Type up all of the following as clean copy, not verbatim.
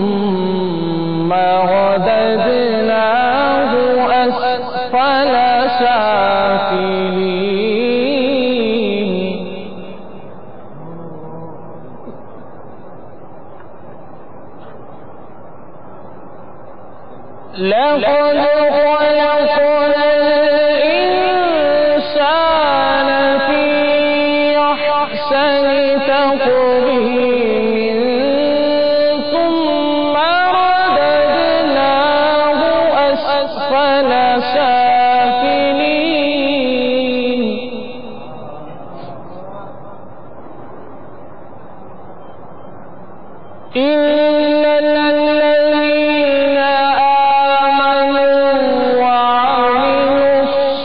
ثم رددناه أسفل سافلين। لقد خلقنا الإنسان في أحسن تقويم ثم رددناه أسفل سافلين। إلا الذين آمنوا وعملوا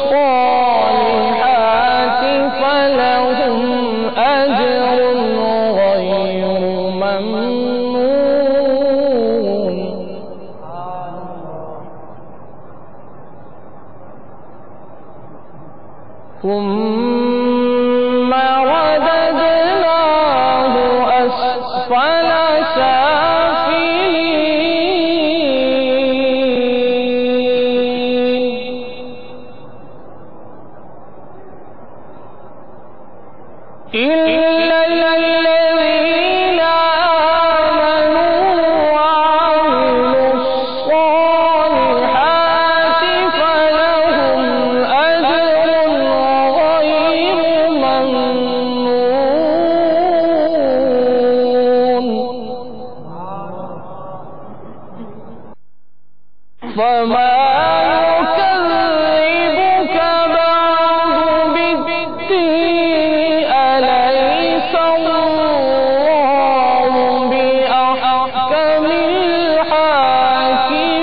الصالحات فلهم أجر غير ممنون। ثم رددناه أسفل سافلين। إلا الذين آمنوا وعملوا الصالحات فلهم أجر غير ممنون। فما يكذبك بعد بالدين، أليس الله بأحكم الحاكمين؟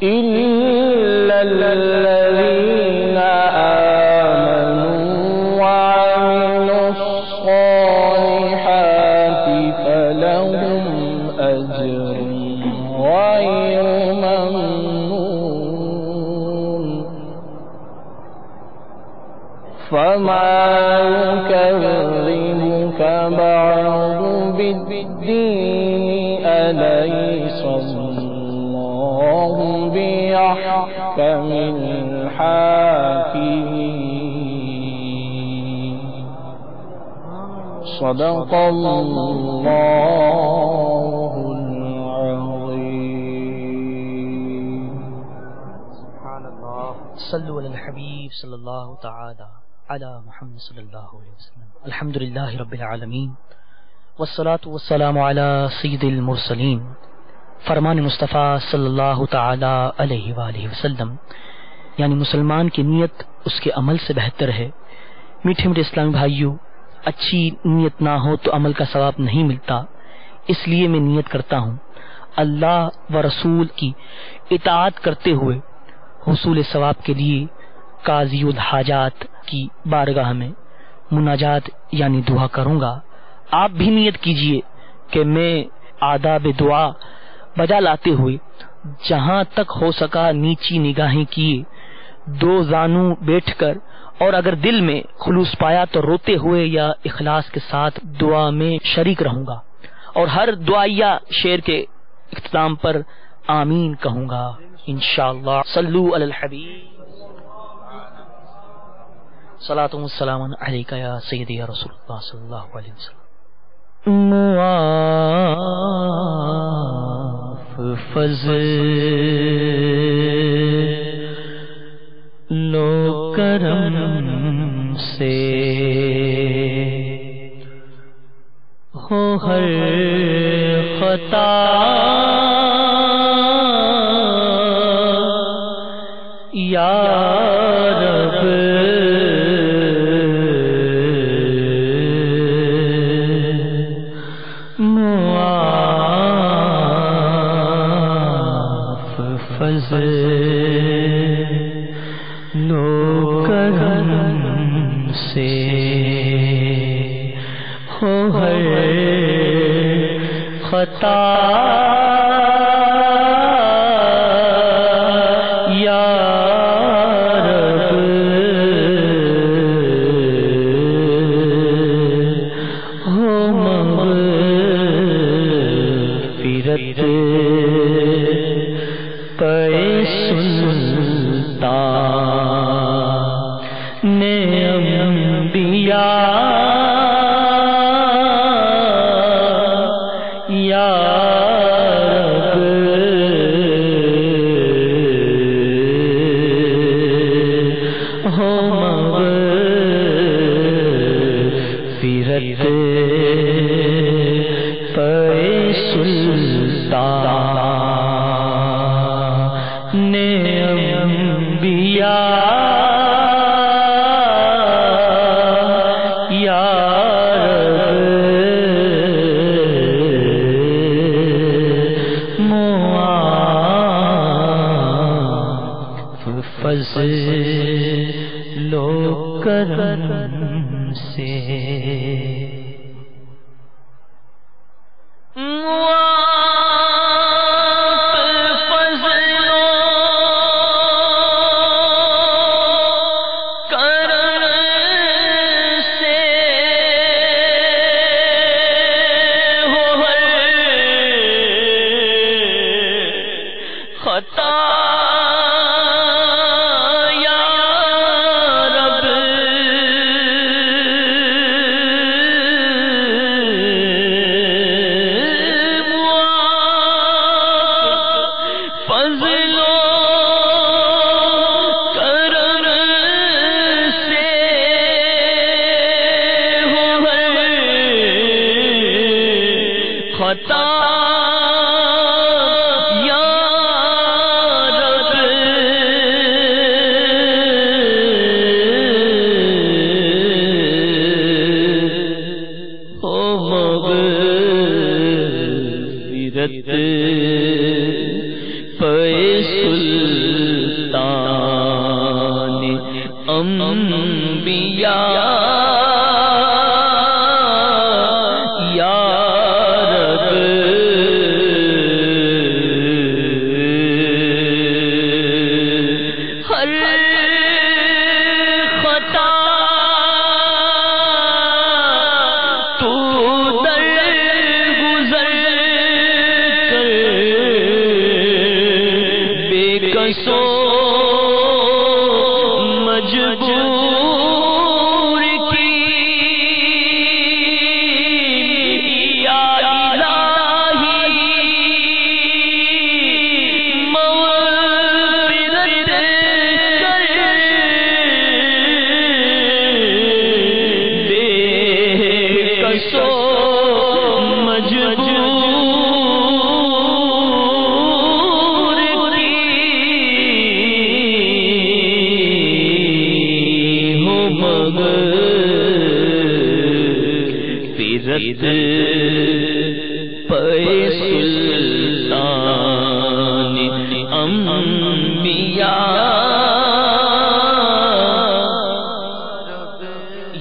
إلا الذين آمنوا وعملوا يكذبك بعد بالدين أليس الله بأحكم الحاكمين صدق الله العظيم. صلوا علی الحبیب صلی اللہ تعالی علی محمد صلی اللہ علیہ وسلم. الحمدللہ رب العالمین والصلاة والسلام علی سید المرسلین. فرمان مصطفیٰ صلی اللہ تعالی علیہ وآلہ وسلم، یعنی مسلمان کی نیت اس کے عمل سے بہتر ہے. میٹھے میٹھے اسلامی بھائیوں، اچھی نیت نہ ہو تو عمل کا ثواب نہیں ملتا. اس لیے میں نیت کرتا ہوں اللہ و رسول کی اطاعت کرتے ہوئے حصول ثواب کے لیے قاضی الحاجات کی بارگاہ میں مناجات یعنی دعا کروں گا. آپ بھی نیت کیجئے کہ میں آداب دعا بجا لاتے ہوئے جہاں تک ہو سکا نیچی نگاہیں کیے دو زانو بیٹھ کر، اور اگر دل میں خلوص پایا تو روتے ہوئے یا اخلاص کے ساتھ دعا میں شریک رہوں گا، اور ہر دعائیہ شعر کے اختتام پر آمین کہوں گا انشاءاللہ. صلو علی الحبیب صلاۃ و سلام علیک یا سیدی یا رسول اللہ صلی اللہ علیہ وسلم. معاف فضل و کرم سے ہو ہر خطا یا رب، معاف فضل و کرم سے ہو ہر خطا یا رب، ہو مغفرت پے سلطان انبیاء یا رب، ہو مغفرت پے سلطان انبیاء یا رب، معاف فضل و کرم سے. انبیاء یا رب، کسو مجبور کی ہو مگر پیرت پے سلطان انبیاء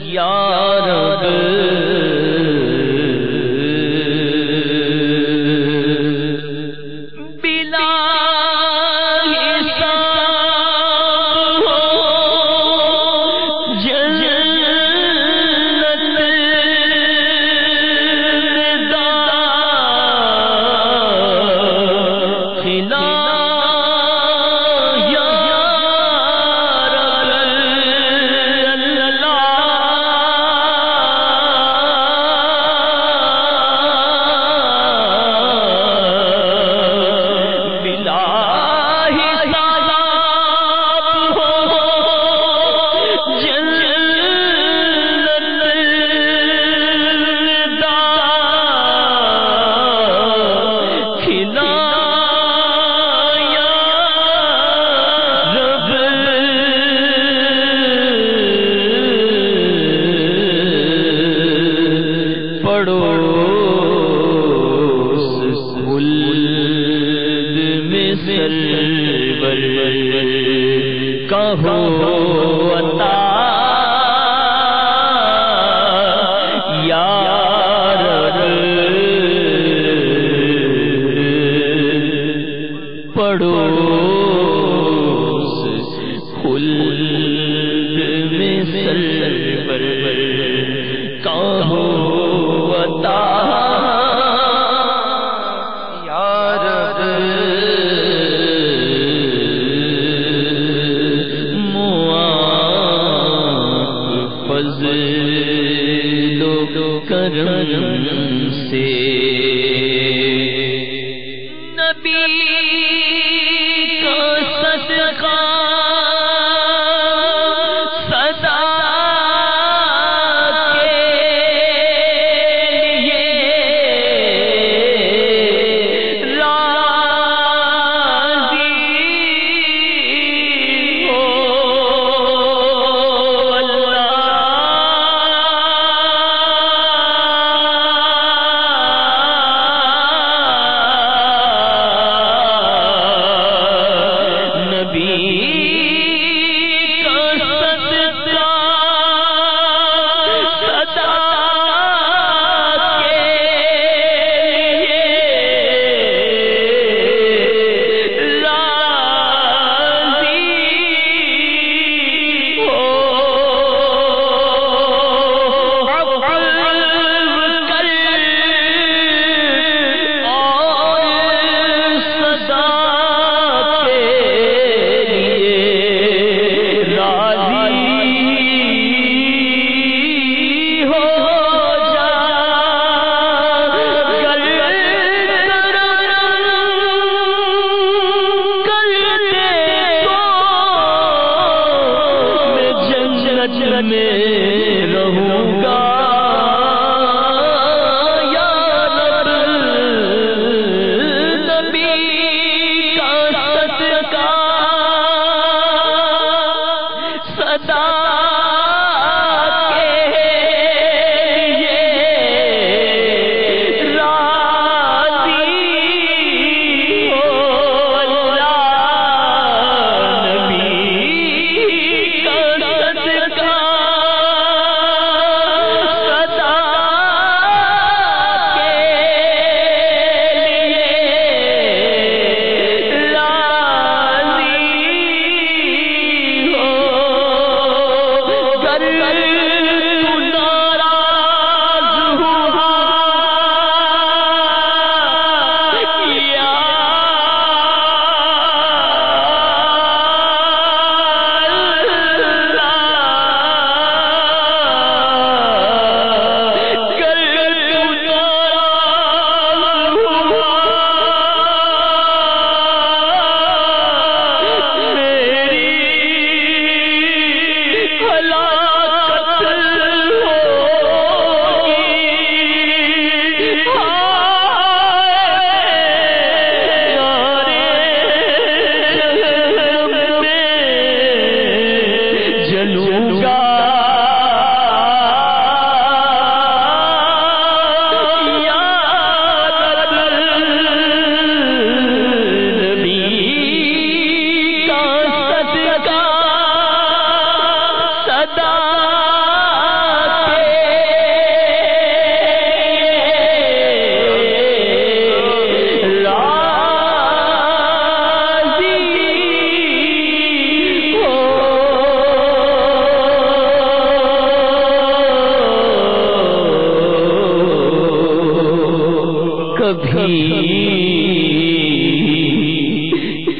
یا رب بلا حساب ہو جنت داخلہ کہو عطا یا رب پڑوس خلد میں سرور کہو عطا یا رب فضل و کرم سے نبی کا صدقہ صدا کے لیے راضی ہو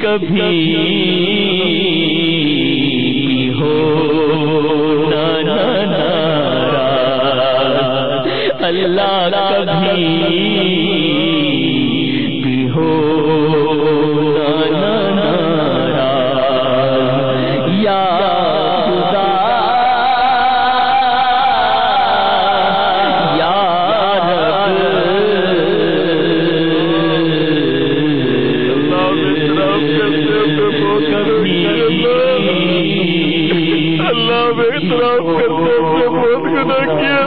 کبھی ہو اللہ کبھی بھی ہو یا خدا یا اللہ میں اعتراف کرتے اپنے بہت گناہ کیا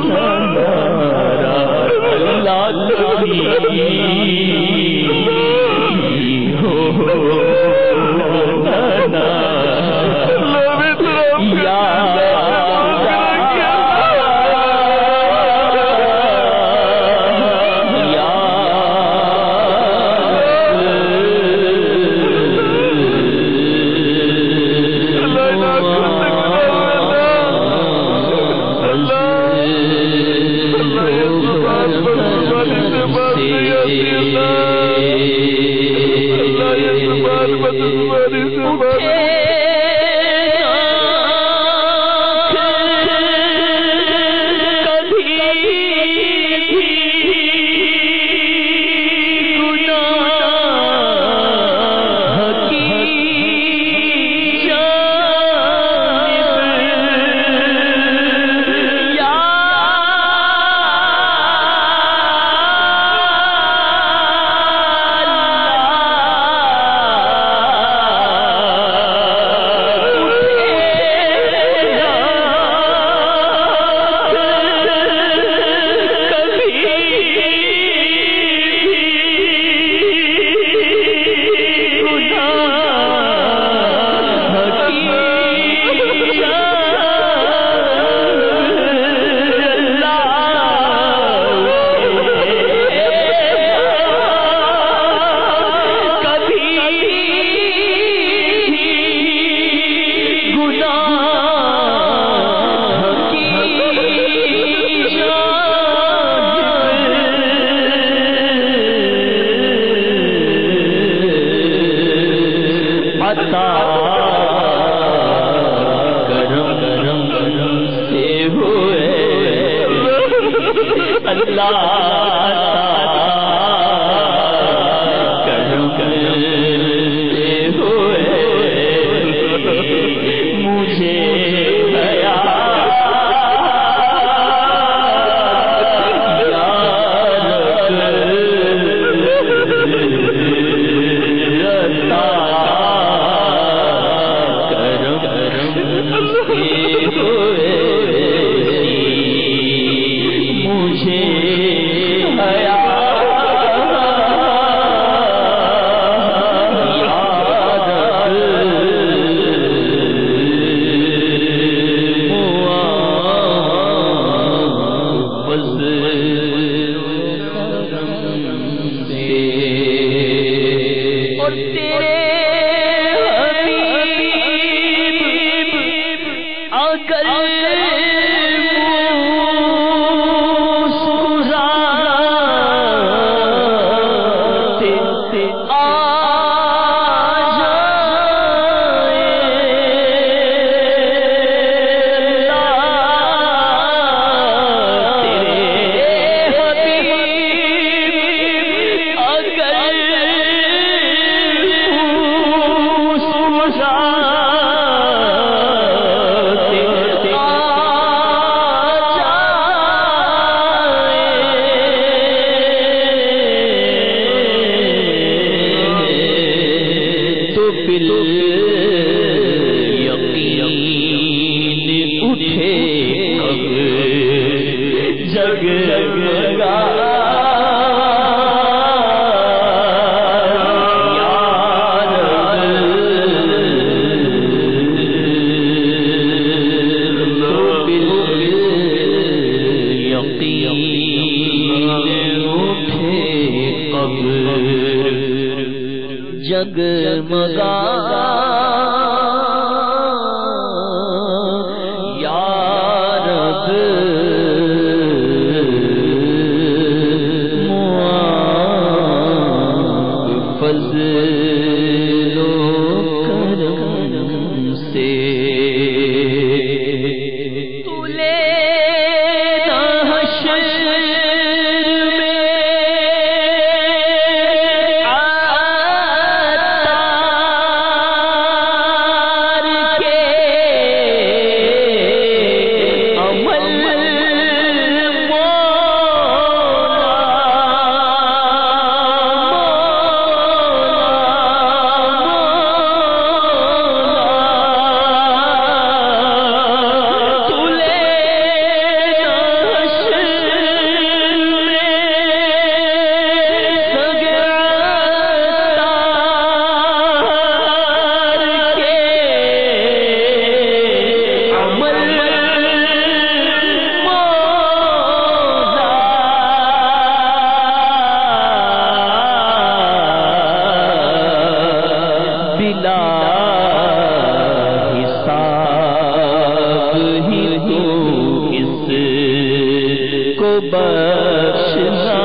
جگمگا یا رب کو بخشنا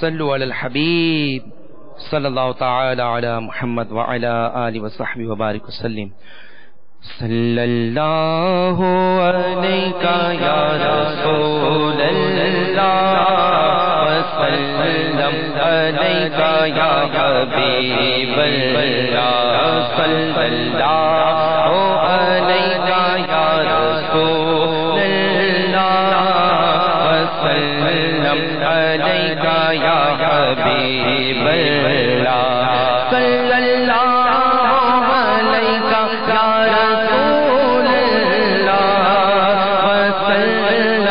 صلوا علی الحبیب صلی اللہ تعالی علی محمد وعلی آلہ وصحبہ وبارک وسلم. صلی اللہ علیکہ یا رسول اللہ وسلم علیکہ یا حبیب اللہ. صلی اللہ علیکہ یا رسول اللہ وسلم علیکہ یا حبیب اللہ. صلی اللہ علیکہ یا رسول اللہ وسلم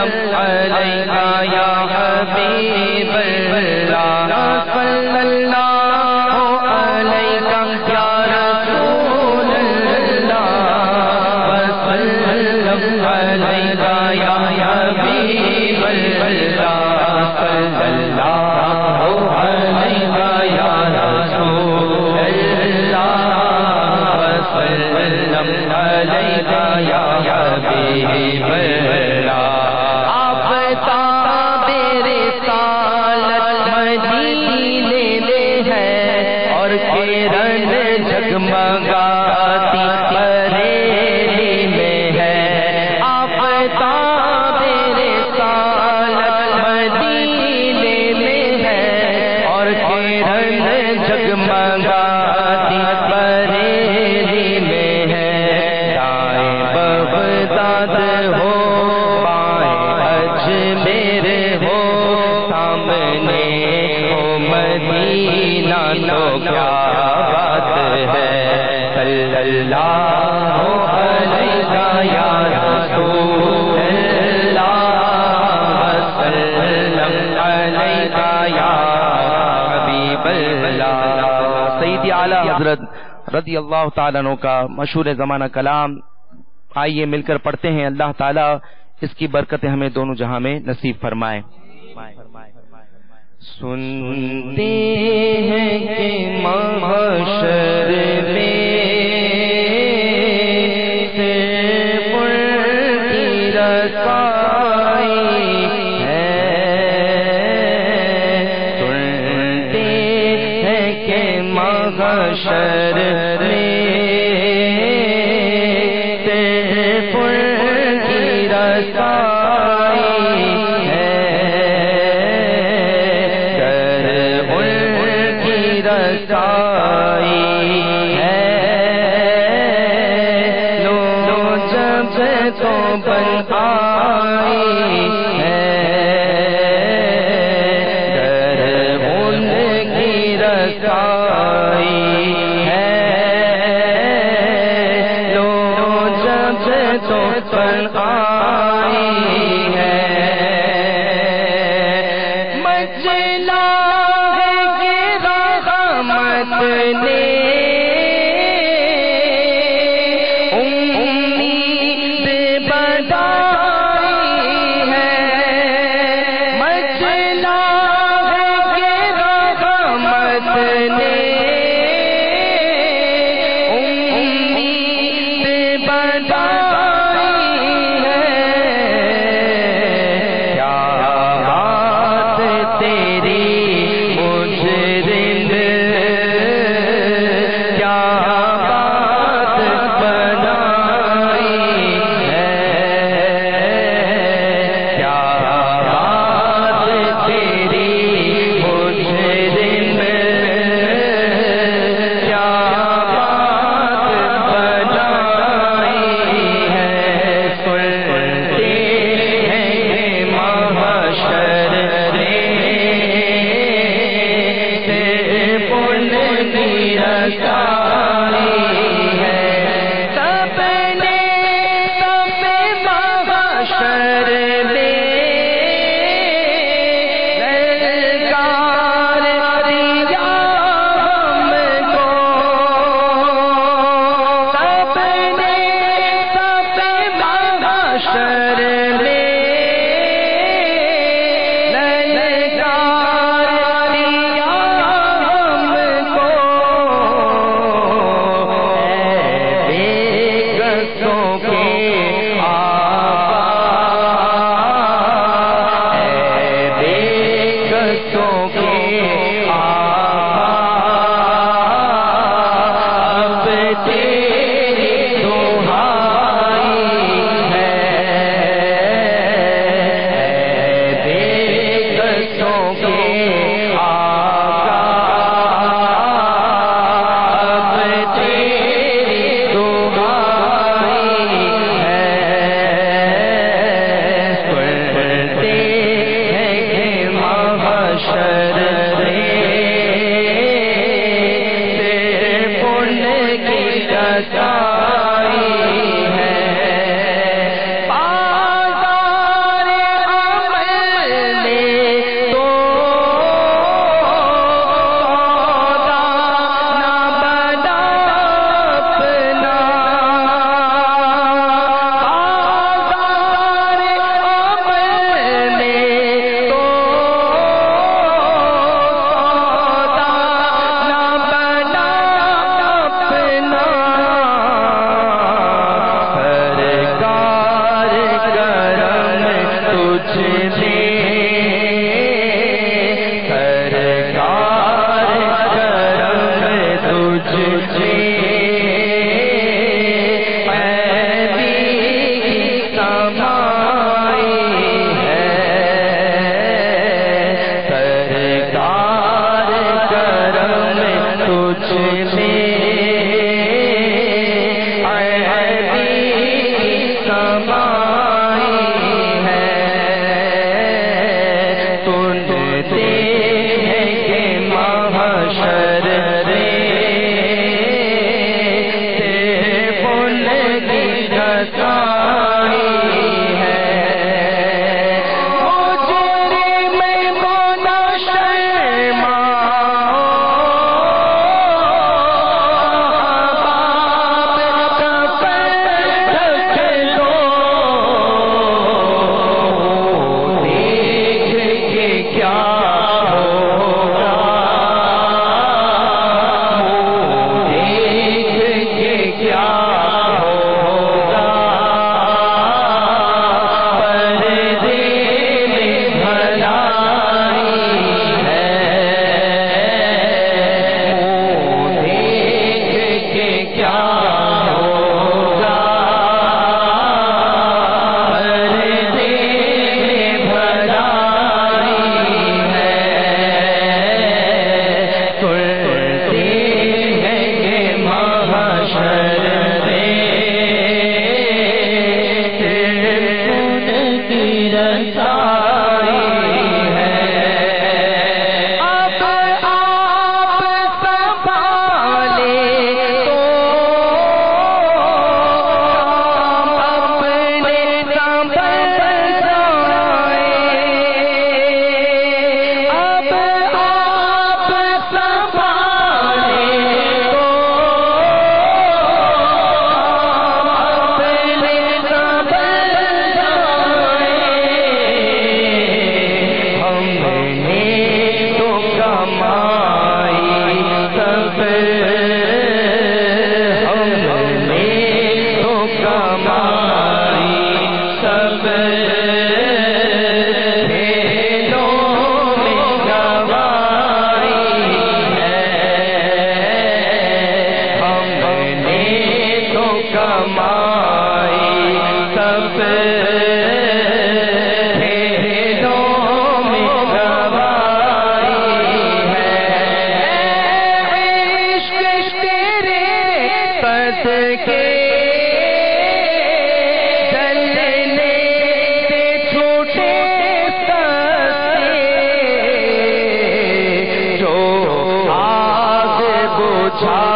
علیکہ یا حبیب اللہ. صلی اللہ علیکہ یا رسول اللہ وسلم علیکہ یا حبیب اللہ. صلی اللہ علیکہ یا رسول اللہ وسلم علیکہ یا حبیب اللہ. آپ تعبیر رسالت مدینے میں ہے اور کرن جگمگاتی بریلی میں ہے. آپ تعبیر رسالت مدینے میں ہے اور کرن جگمگاتی بریلی میں ہے. دائیں بغداد ہو بائیں اجمیر ہو سامنے ہو مدینہ تو کیا بات ہے. صلی اللہ علیکہ یا رسول اللہ وسلم علیکہ یا حبیب اللہ. سیدی اعلیٰ حضرت رضی اللہ تعالیٰ عنہ کا مشہور زمانہ کلام آئیے مل کر پڑھتے ہیں. اللہ تعالیٰ اس کی برکتیں ہمیں دونوں جہاں میں نصیب فرمائے. سنتے ہیں کہ محشر میں صرف ان کی رسائی ہے. سنتے ہیں کہ محشر میں صرف ان کی رسائی ہے. گر ان کی رسائی ہے لو جب تو بن آئی ہے. گر ان کی رسائی رسائی ہے سب نے سب محشر میں للکار دیا ہم کو سب نے سب محشر میں چھا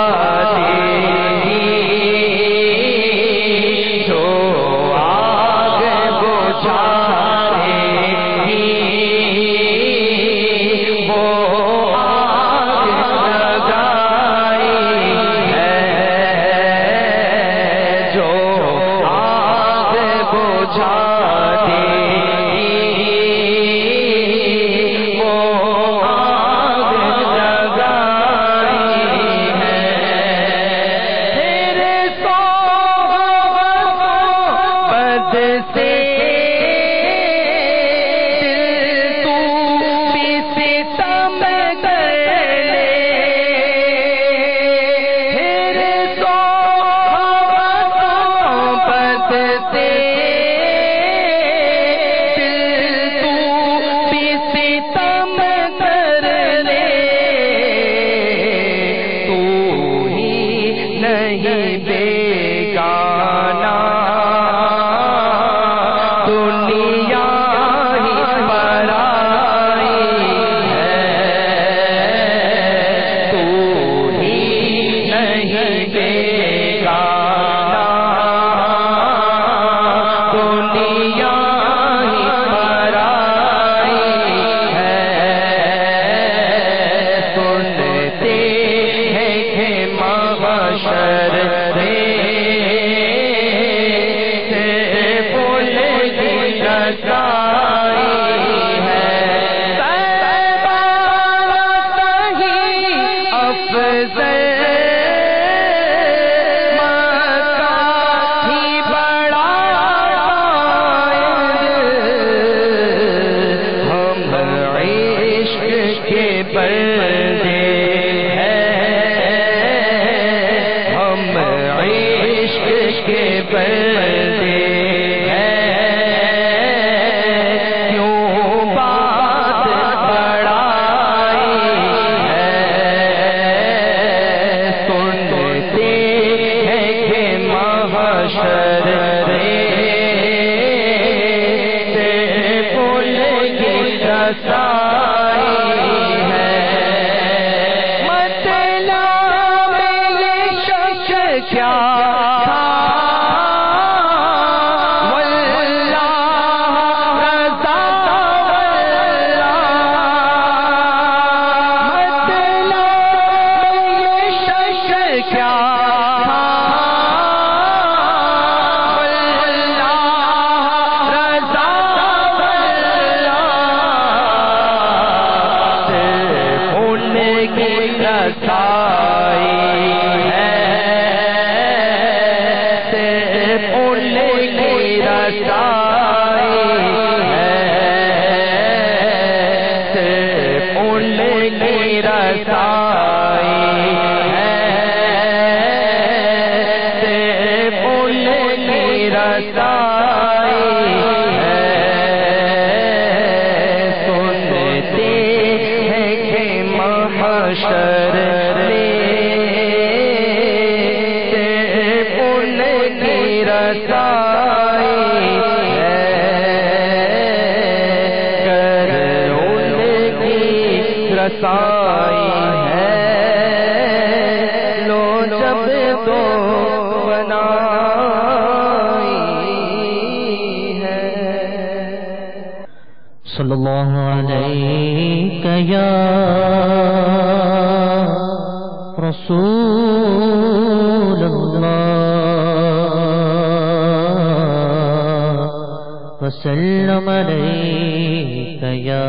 وسلم عليك يا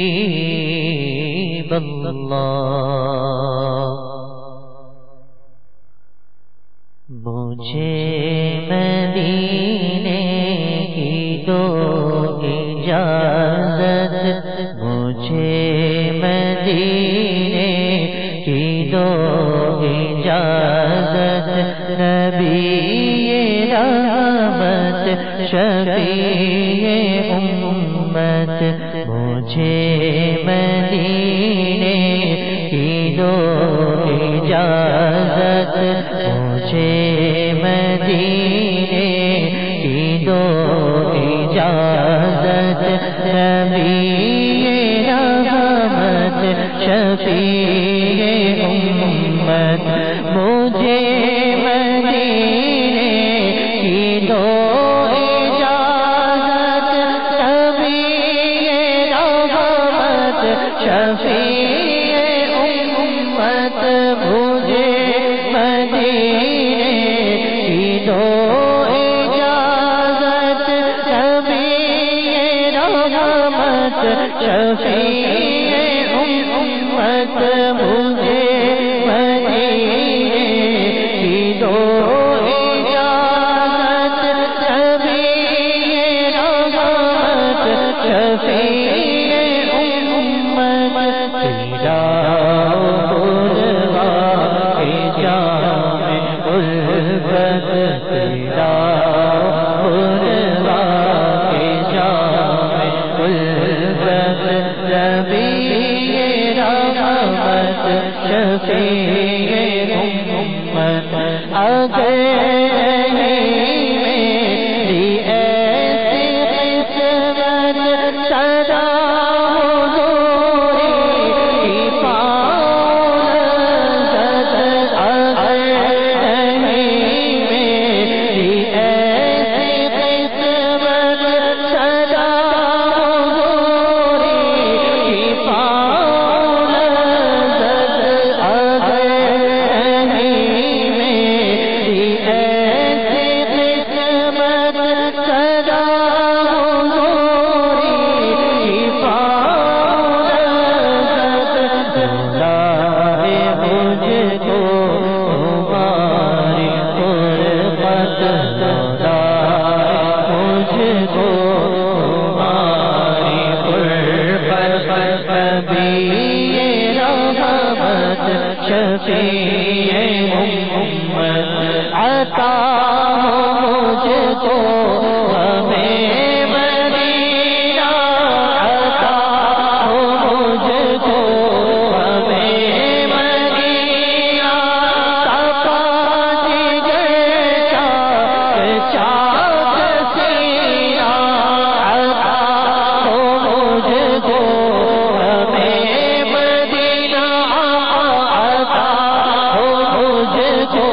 حبيب الله مجھے مدینے کی دو اجازت مجھے مدینے کی دو اجازت نبی رحمت شفیع امت مجھے مدینے کی دو اجازت مجھے مدینے کی دو اجازت نبی رحمت شفیع امت مجھے مدینے کی دو اجازت شفیع رحمت شفیع امت مجھے مدینے کی دو اجازت شفیع رحمت شفیع امت مجھے مدینے کی دو اجازت شفیع رحمت شفیع امت تیرا قربا کے جام الفت تیرا قربا کے جام الفت نبی رحمت شفیع امت اگر میری ایسی قسمت سدا حضوری حفاظت اگر میری ایسی قسمت سدا حضوری حفاظت اگر میری ایسی قسمت سدا حضوری حفاظت بلائے مجھ کو تمہاری قربت بلائے مجھ کو تمہاری قربت نبی رحمت شفیع امت عطا ہو مجھ کو ہمیں مدینہ عطا ہو مجھ کو ہمیں مدینہ صفا جگر چاک سینہ عطا ہو مجھ کو ہمیں مدینہ عطا ہو مجھ کو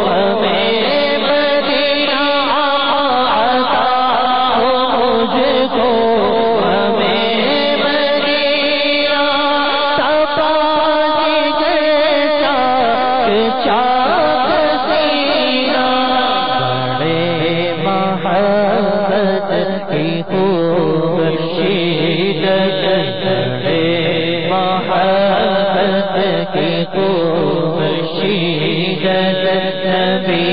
ہمیں مدینہ عطا ہو مجھ کو ہمیں مدینہ صفا جگر چاک سینہ بڑے محبت کی خوب شیدت بڑے محبت کی خوب شیدت نبی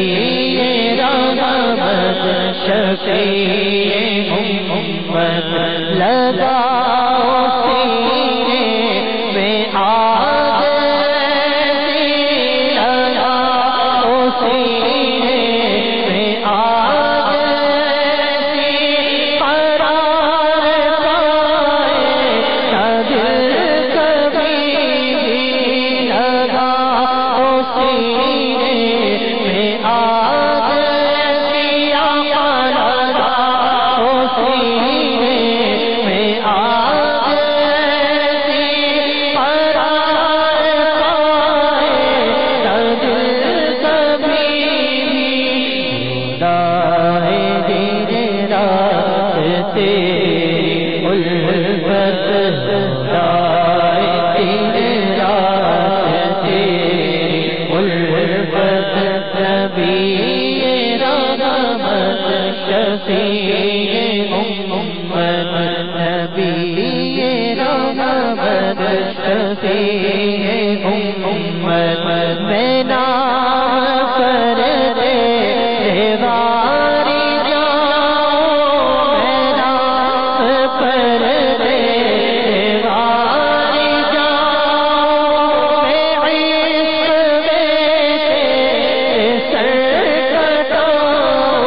رحمت شفیع امت لگاؤ سینے میں آگ لگاؤ سینے میں آگ قرار پائے نہ دل کبھی بھی لگاؤ سینے میں آگ لگاؤ سینے میں آگ قرار پائے نہ دل کبھی بھی دائے دن رات تیری الفت دائے دن رات تیری الفت نبی رحمت شفیع امت نبی رحمت شفیع امت میں نام کرتے دیواری جاؤں میں نام کرتے دیواری جاؤں میں عشق میں سر کٹاؤں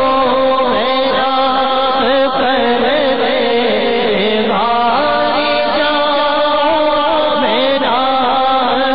میں نام کرتے دیواری جاؤں میں نام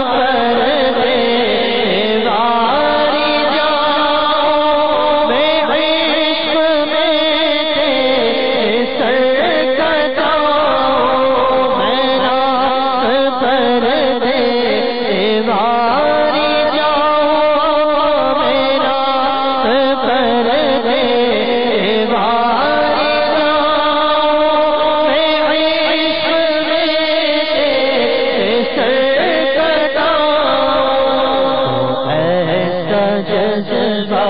جذبہ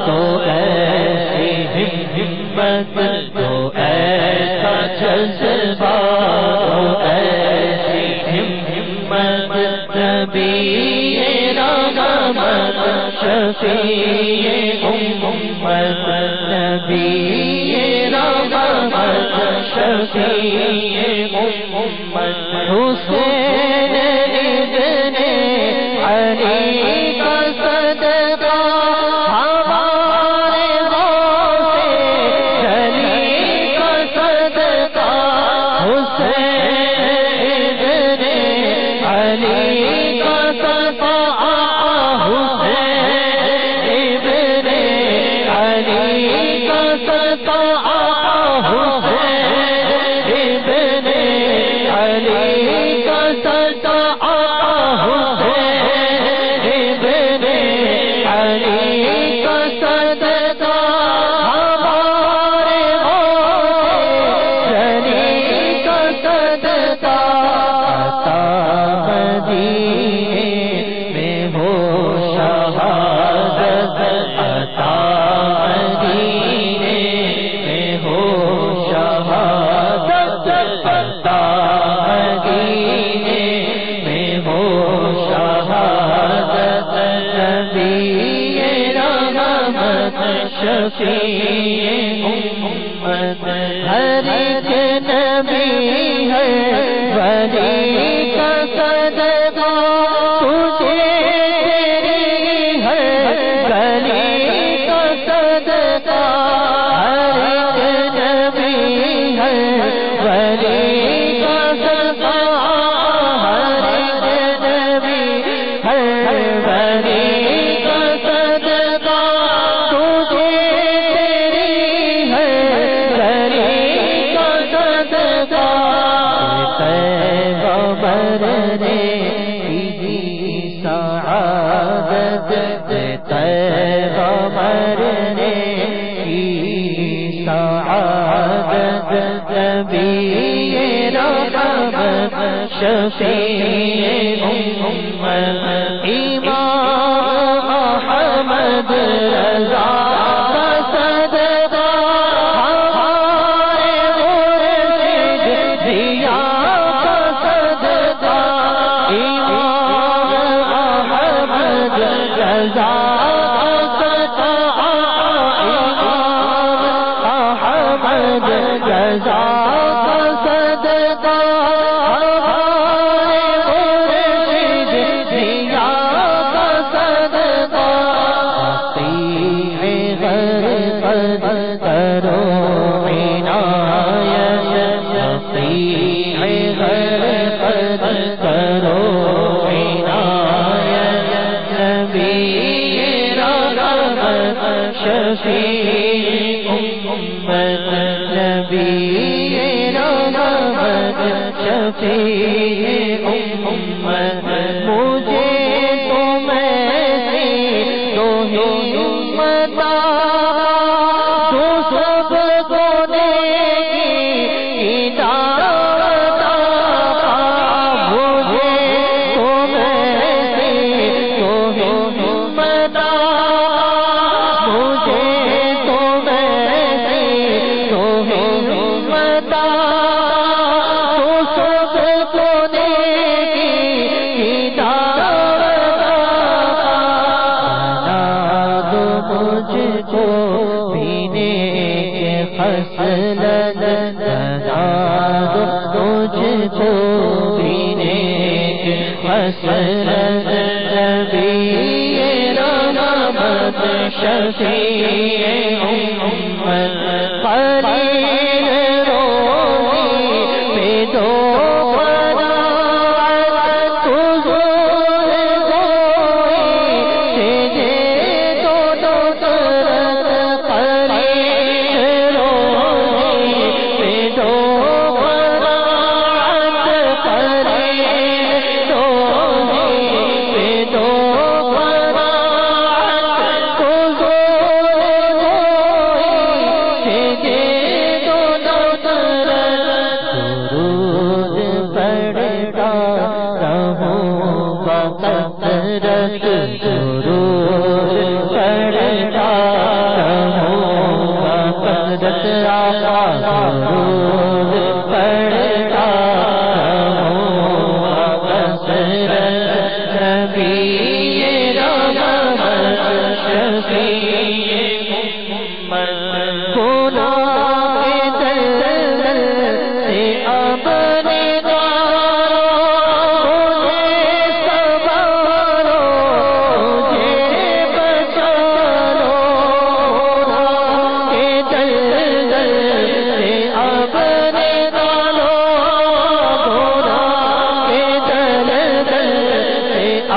تو ایسی ہمت تو ایسا جذبہ تو ایسی ہمت نبی رحمت شفیع امت نبی رحمت شفیع امت حسین ابن علی کا صدقہ ہمارے غوث علی کا صدقہ حسین ابن علی کا صدقہ حسین ابن علی کا صدقہ حسین ابن علی کا صدقہ حسین ابن علی کا صدقہ ہمارے غوث علی کا صدقہ عطا مدینے میں ہو شہادت عطا مدینے میں ہو شہادت عطا مدینے میں ہو شہادت نبی رحمت شفیع امت ہر ایک نبی ہے ولی کا صدقہ تجھے تیری ہے گلی کا صدقہ ہر ایک نبی ہے ولی کا صدقہ ہر ایک نبی ہے ولی کا صدقہ تجھے تیری ہے گلی کا صدقہ پیغمبر نے کی سعادت پیغمبر نے کی سعادت نبی رحمت شفیع امت امام احمد رضا کا صدقہ ہمارے مرشد ضیا کا صدقہ امام احمد رضا کا صدقہ امام احمد رضا کا صدقہ ہمارے مرشد ضیا کا صدقہ عقیق غرقد کرو عنایت عقیق غرقد کرو عنایت نبی رحمت شفیع امت نبی رحمت شفیع امت مجھے تمہیں سے تو ہمت جو سب کو دیگی ہدایت مجھے تمہیں سے تو ہمت مجھے تمہیں سے تو ہمت جو سب کو دیگی ہدایت بنا دو مجھ کو پینے کے خصلت بنا دو مجھ کو پینے کے خصلت نبی رحمت شفیع امت قلیل روزی پہ دو قرآن حضور کوئی تجھے تو نصرت قلیل روزی پہ دو قرآن قلیل روزی پہ دو قرآن حضور کوئی تجھے تو نصرت درود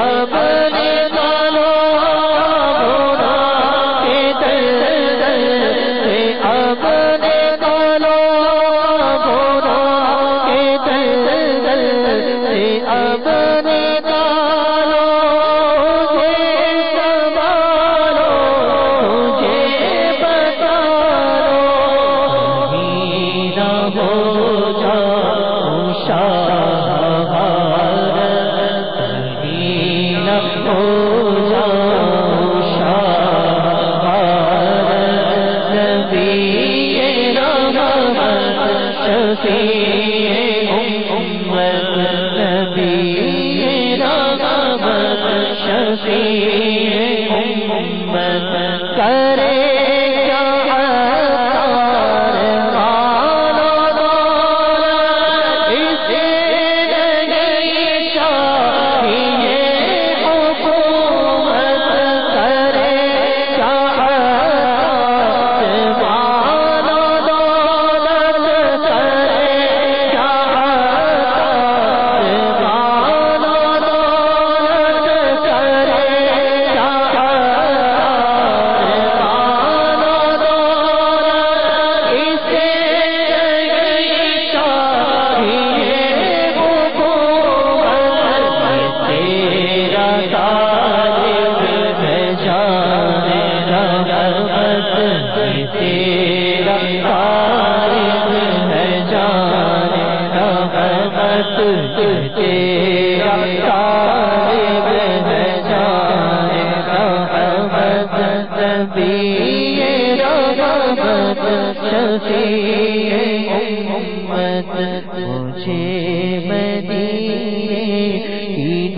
اپنے دلوں بھولا کے دل سے اپنے دلوں بھولا کے دل سے اپنے دلوں سنبھالو مجھے بتا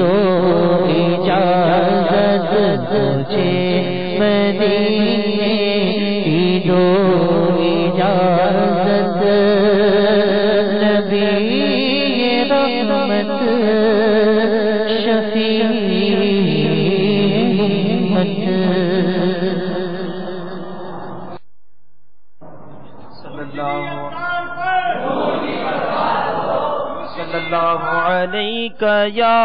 دو یا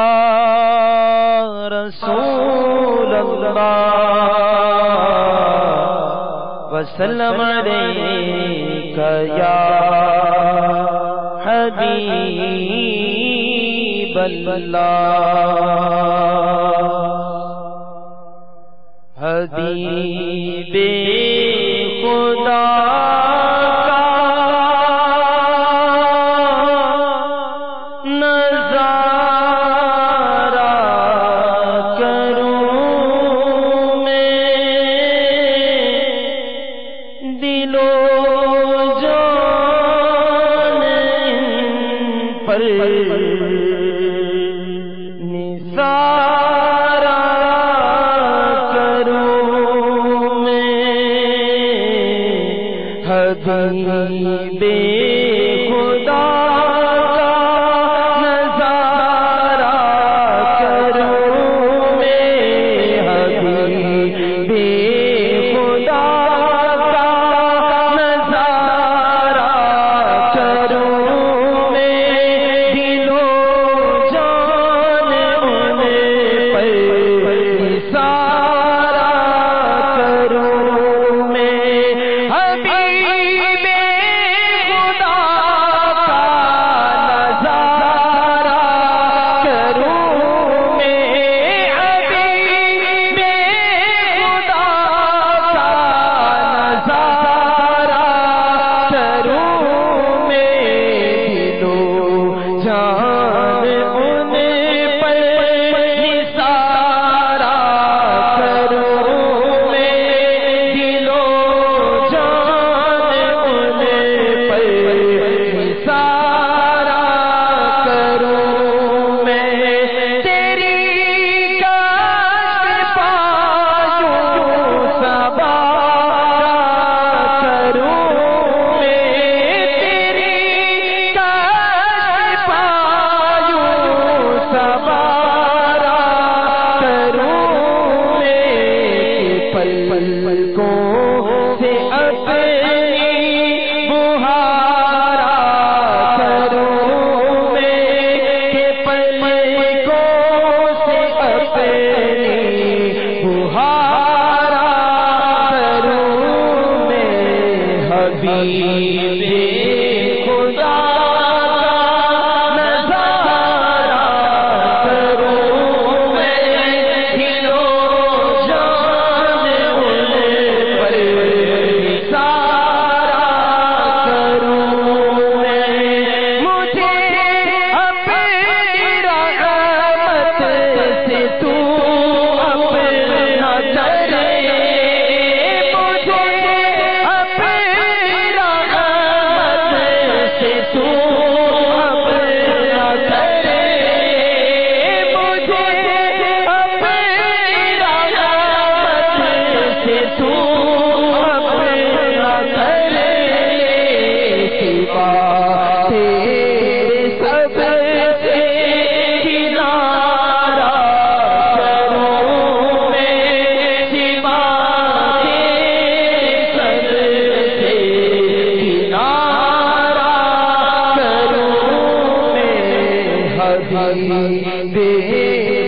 رسول اللہ وسلم علیک یا حبیب اللہ حبیب خدا نثارا کروں میں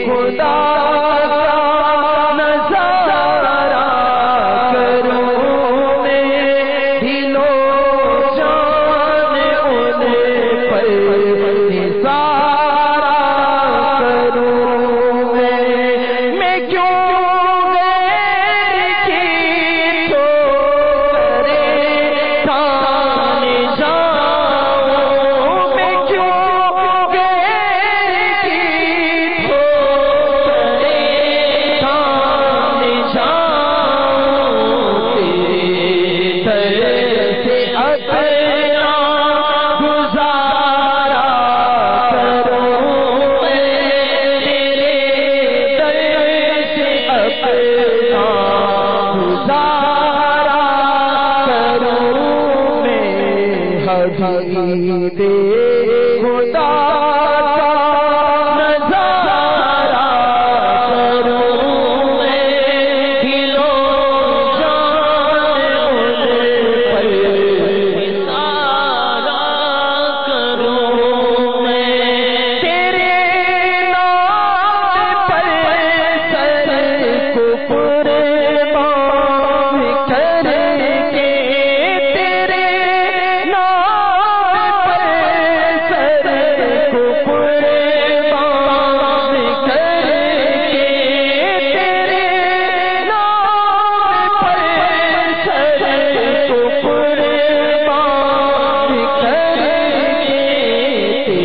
خدا نظارہ کروں میں دلو جان ان پر نثارہ کروں میں کیوں غیر کی ٹھوکریں کھانے جاؤں میں کیوں غیر کی ٹھوکریں کھانے جاؤں تیرے در سے اپنا گزارا کروں میں تیرے در سے اپنا گزارا کروں میں حبیب خدا کا نظارہ کروں میں دلو جان ان پر نثارہ کروں میں تیرے نام پر سر کو قربان کر کے تیرے نام پر سر کو قربان کر کے تیرے نام پر سر کو قربان کر کے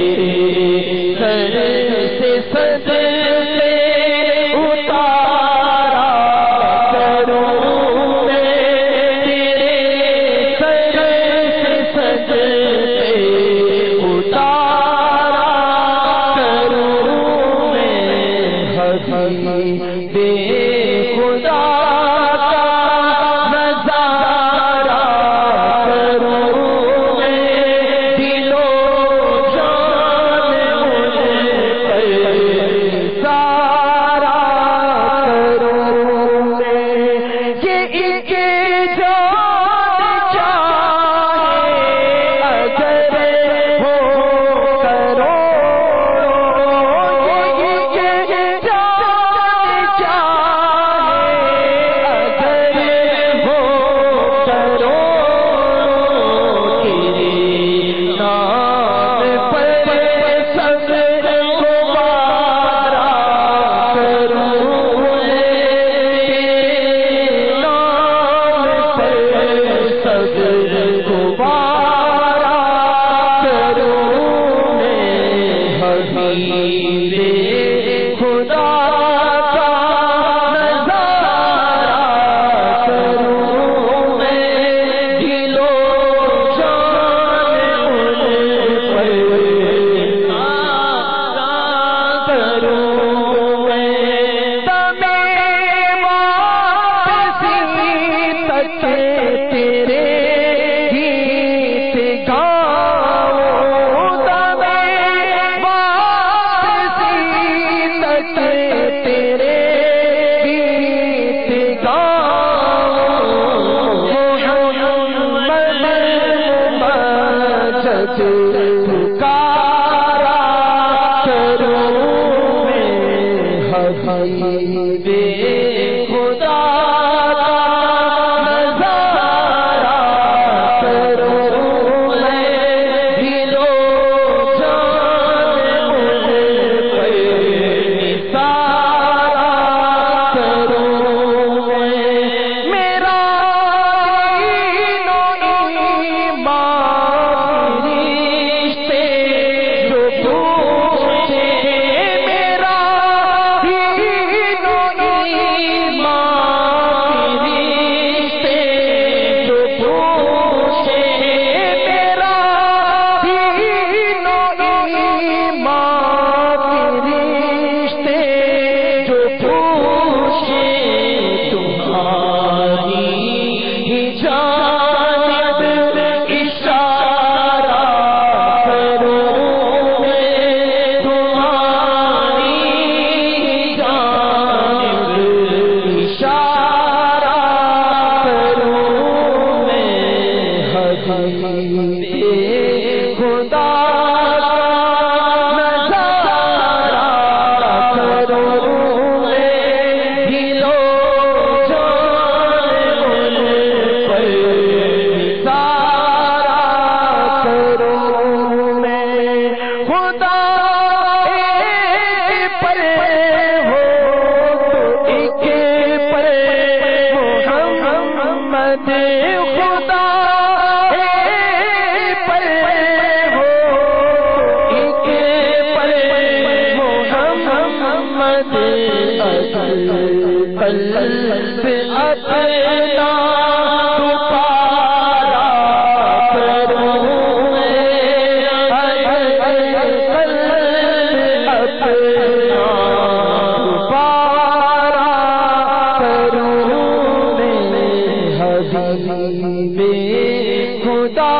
تیرے سر سے صدقے اتارا کروں میں تیرے سر سے صدقے اتارا کروں میں حبیب خدا کا نظارہ کروں میں دلو جان ان پر نثارہ کروں میں کہ ان کے جان چاہے اگر ہو کروڑوں کہ ان کے جان چاہے اگر ہو کروڑوں تیرے نام پر سب گوارا کروں میں تیرے نام پر سب گوارا کروں میں حبیب خدا کا نظارہ کروں میں دلو جان ان پر نثارہ کروں میں تمام واپسی تک تیرے گیت گاؤں تمام واپسی تک تیرے گیت گاؤں محمد مجد پکارا کروں میں حبیب خدا کا نظارہ کروں میں دلو جان ان پر نثارہ کروں میں میرا دین و ایمان رشتے جو پوچھے میرا دین و ایمان محمد قلب اپنا پارا کروں میں قلب اپنا پارا کروں میں حبیب خدا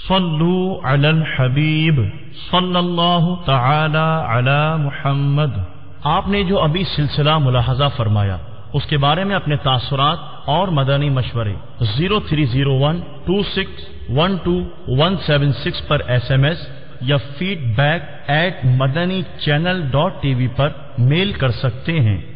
صلو علی الحبیب صلی اللہ تعالی علی محمد۔ آپ نے جو ابھی سلسلہ ملاحظہ فرمایا اس کے بارے میں اپنے تاثرات اور مدنی مشورے 030126127176 پر SMS یا feedback@madanichannel.tv پر میل کر سکتے ہیں۔